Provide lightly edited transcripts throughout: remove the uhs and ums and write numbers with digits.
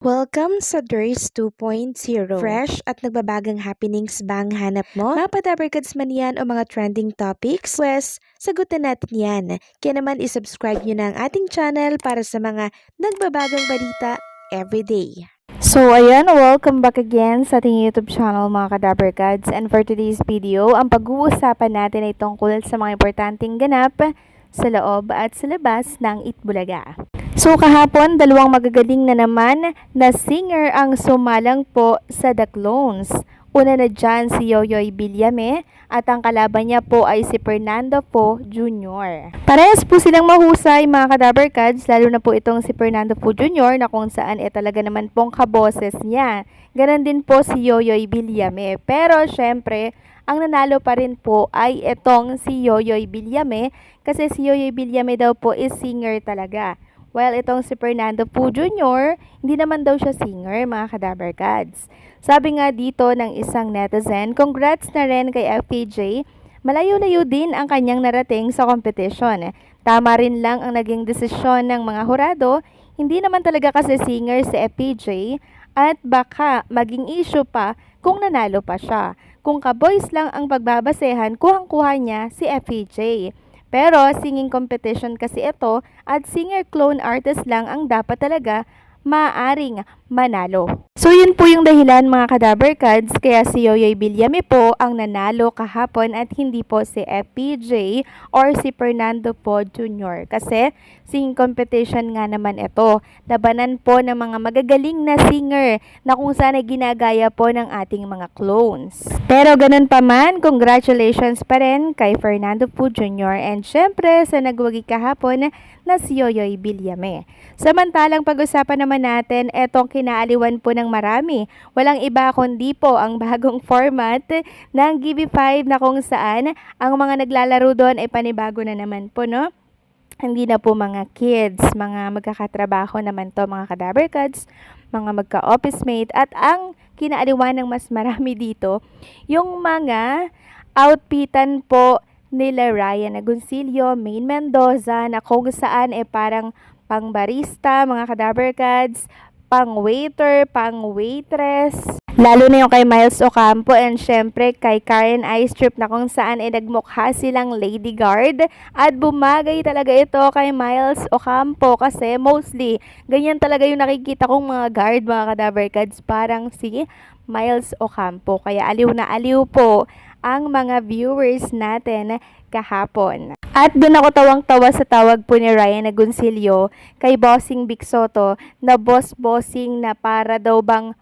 Welcome sa DRS 2.0. Fresh at nagbabagang happenings bang hanap mo? Mga padabarkads man yan o mga trending topics? Pwes, sagutin natin yan. Kaya naman isubscribe nyo na ang ating channel para sa mga nagbabagang balita everyday. So ayan, welcome back again sa ating YouTube channel mga kadabarkads. And for today's video, ang pag-uusapan natin ay tungkol sa mga importanteng ganap sa loob at sa labas ng Itbulaga. So kahapon, dalawang magagaling na naman na singer ang sumalang po sa The Clones. Una na dyan si Yoyoy Villame at ang kalaban niya po ay si Fernando Po Jr. Parehas po silang mahusay mga kadabarkads, lalo na po itong si Fernando Po Jr. na kung saan talaga naman pong kaboses niya. Ganon din po si Yoyoy Villame. Pero syempre, ang nanalo pa rin po ay itong si Yoyoy Villame kasi si Yoyoy Villame daw po is singer talaga. While itong si Fernando Po Jr., hindi naman daw siya singer, mga kadabarkads. Sabi nga dito ng isang netizen, congrats na rin kay FPJ, malayo-layo din ang kanyang narating sa competition. Tama rin lang ang naging desisyon ng mga hurado, hindi naman talaga kasi singer si FPJ at baka maging issue pa kung nanalo pa siya. Kung ka-boys lang ang pagbabasehan, kuhang-kuha niya si FPJ. Pero singing competition kasi ito at singer clone artist lang ang dapat talaga maaaring manalo. So yun po yung dahilan mga kadabarkads kaya si Yoyoy Villame po ang nanalo kahapon at hindi po si FPJ or si Fernando Po Jr. Kasi singing competition nga naman ito. Labanan po ng mga magagaling na singer na kung saan ay ginagaya po ng ating mga clones. Pero ganun pa man, congratulations pa rin kay Fernando Po Jr. and syempre sa nagwagi kahapon na si Yoyoy Villame. Samantalang pag-usapan naman natin etong kinaaliwan po ng marami. Walang iba kundi po ang bagong format ng GB5 na kung saan ang mga naglalaro doon ay panibago na naman po, no? Hindi na po mga kids, mga magkakatrabaho naman to mga kadabarkads, mga magka-office mate at ang kinaaliwan ng mas marami dito, yung mga outfitan po nila Ryan Agoncillo, Maine Mendoza na kung saan parang pang barista, mga kadabarkads, pang waiter, pang waitress. Lalo na yung kay Miles Ocampo and syempre kay Karen Aistrip na kung saan nagmukha silang lady guard at bumagay talaga ito kay Miles Ocampo kasi mostly ganyan talaga yung nakikita kong mga guard mga kadabarkads parang si Miles Ocampo. Kaya aliw na aliw po ang mga viewers natin kahapon. At doon ako tawang-tawa sa tawag po ni Ryan Agoncillo kay Bossing Vic Soto na boss-bossing na para daw bang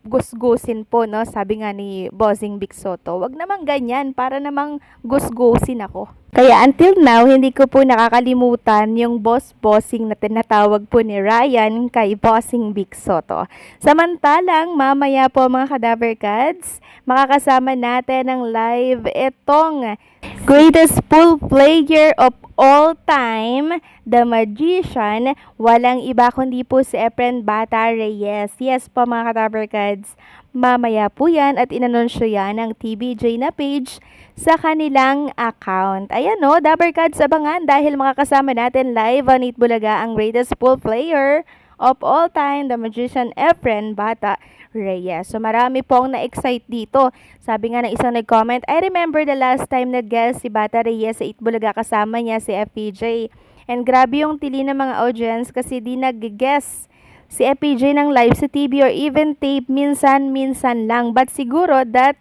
gusgusin po, no? Sabi nga ni Bossing Vic Soto, wag namang ganyan, para namang gusgusin ako. Kaya until now, hindi ko po nakakalimutan yung boss-bossing na tinatawag po ni Ryan kay Bossing Vic Soto. Samantalang, mamaya po mga kadabarkads, makakasama natin ng live itong greatest pool player of all time, the magician, walang iba kundi po si Efren Bata Reyes. Yes po mga kadabarkads, mamaya po yan at inanunsyo yan ng TVJ na page sa kanilang account. Ayan no, dabarkads abangan dahil makakasama natin live on Itbulaga ang greatest pool player of all time, the magician Efren Bata Reyes. So marami pong na-excite dito. Sabi nga ng isang nag-comment, I remember the last time nag-guest si Bata Reyes sa Itbulaga kasama niya si FPJ. And grabe yung tili ng mga audience kasi di nag-guest si FPJ ng live sa TV or even tape minsan-minsan lang. But siguro that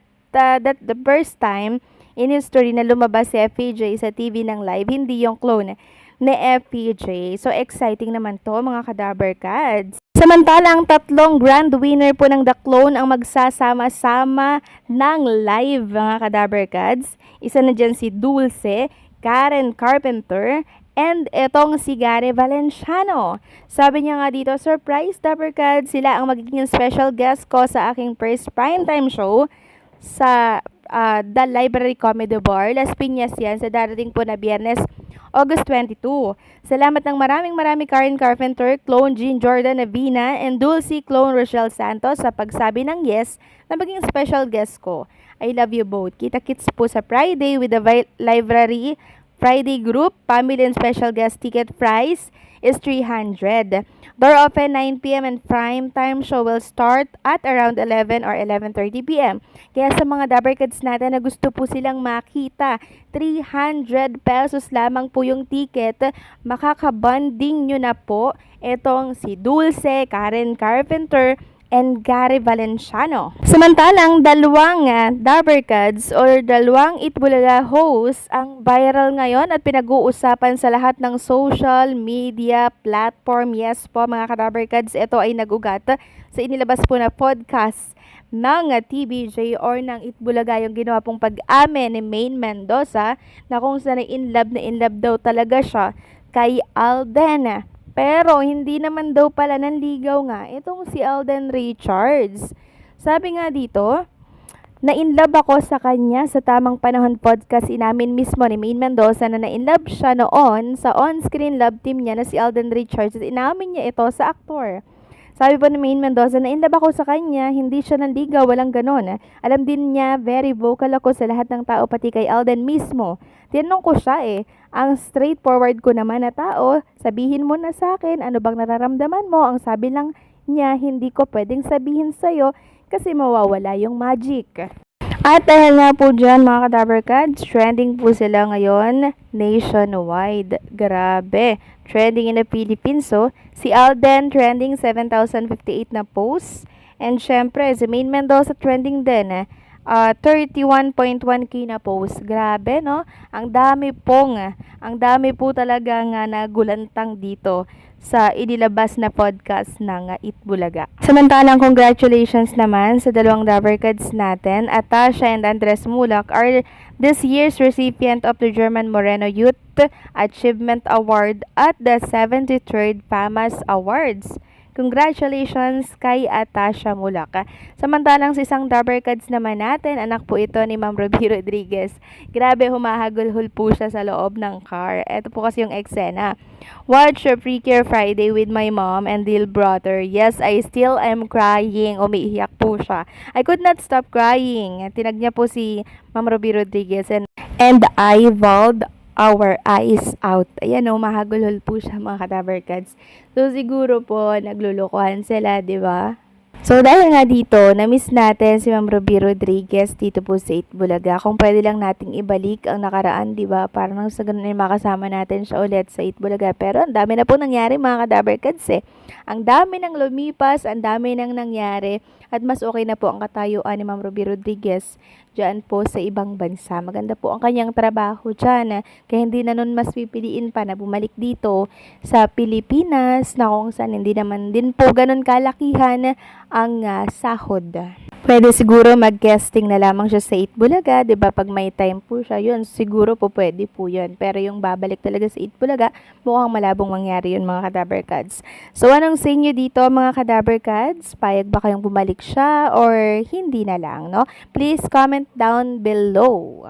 the first time in history na lumabas si FPJ sa TV ng live, hindi yung clone ni FPJ. So exciting naman to mga kadabarkads. Samantalang tatlong grand winner po ng The Clone ang magsasama-sama ng live mga kadabarkads. Isa na dyan si Dulce, Karen Carpenter, and etong si Gary Valenciano. Sabi niya nga dito, surprise dabarkads, sila ang magiging special guest ko sa aking first primetime show sa The Library Comedy Bar, Las Piñas yan, sa darating po na Biyernes, August 22. Salamat ng maraming Karen Carpenter, Clone Jean Jordan Navina, and Dulce Clone Rochelle Santos sa pagsabi ng yes na maging special guest ko. I love you both. Kita-kits po sa Friday with the Library Friday group, family and special guest ticket price. is 300. Door open 9 p.m. and prime time show will start at around 11 or 11:30 p.m. Kaya sa mga Dabber Kids natin na gusto po silang makita, 300 pesos lamang po yung ticket. Makakabanding nyo na po itong si Dulce, Karen Carpenter, and Gary Valenciano. Samantalang dalawang Dabber Kids or dalawang Itbulaga hosts ang viral ngayon at pinag-uusapan sa lahat ng social media platform. Yes po mga ka-Dabber Kids, ito ay nag-ugat sa inilabas po na podcast ng TBJ or ng Itbulaga, yung ginawa pong pag-amin ni Maine Mendoza na kung saan na in love daw talaga siya kay Alden. Pero hindi naman daw pala nanligaw nga itong si Alden Richards. Sabi nga dito, na-inlove ako sa kanya sa tamang panahon. Podcast inamin mismo ni Maine Mendoza na na-inlove siya noon sa on-screen love team niya na si Alden Richards at inamin niya ito sa aktor. Sabi po ni Maine Mendoza, na-inlove ako sa kanya, hindi siya nanligaw, walang ganon. Alam din niya, very vocal ako sa lahat ng tao, pati kay Alden mismo. Tinanong ko siya ang straightforward ko naman na tao, sabihin mo na sa akin, ano bang nararamdaman mo? Ang sabi lang niya, hindi ko pwedeng sabihin sa'yo kasi mawawala yung magic. At dahil nga po dyan mga ka-Dabber Kids, trending po sila ngayon nationwide. Grabe. Trending in the Philippines. So, si Alden trending 7,058 na posts. And syempre, si Maine Mendoza trending din. 31.1k na post. Grabe, no? Ang dami po talagang nagulantang dito sa inilabas na podcast ng Itbulaga. Samantalang congratulations naman sa dalawang Dabber Kids natin. Atasha and Andres Mulak are this year's recipient of the German Moreno Youth Achievement Award at the 73rd FAMAS Awards. Congratulations kay Atasha Mulak. Samantalang sa isang Dabber Kids naman natin, anak po ito ni Ma'am Ruby Rodriguez. Grabe, humahagulhol po siya sa loob ng car. Ito po kasi yung eksena. Watch your Pre-Care Friday with my mom and little brother. Yes, I still am crying. Umiiyak po siya. I could not stop crying. Tinag niya po si Ma'am Ruby Rodriguez and I bawled our eyes out. Ayan o, mahagulhol po siya mga ka-Dabber Kids. So, siguro po, naglulukuhan sila, di ba? So, dahil nga dito, na-miss natin si Ma'am Ruby Rodriguez dito po sa Itbulaga. Kung pwede lang nating ibalik ang nakaraan, di ba? Para nang sa ganun ay makasama natin siya ulit sa Itbulaga. Pero, ang dami na po nangyari mga ka-Dabber Kids Ang dami nang lumipas, ang dami nang nangyari. At mas okay na po ang katayuan ni Ma'am Ruby Rodriguez dyan po sa ibang bansa. Maganda po ang kanyang trabaho dyan. Kaya hindi na nun mas pipiliin pa na bumalik dito sa Pilipinas na kung saan hindi naman din po ganun kalakihan ang sahod. Pwede siguro mag-guesting na lamang siya sa Itbulaga, 'di ba? Pag may time po siya, yun siguro po pwede po 'yun. Pero yung babalik talaga sa Itbulaga, mukhang malabong mangyari 'yun mga ka-Dabber Kids. So anong sa inyo dito mga ka-Dabber Kids? Payag ba kayong bumalik siya or hindi na lang, no? Please comment down below.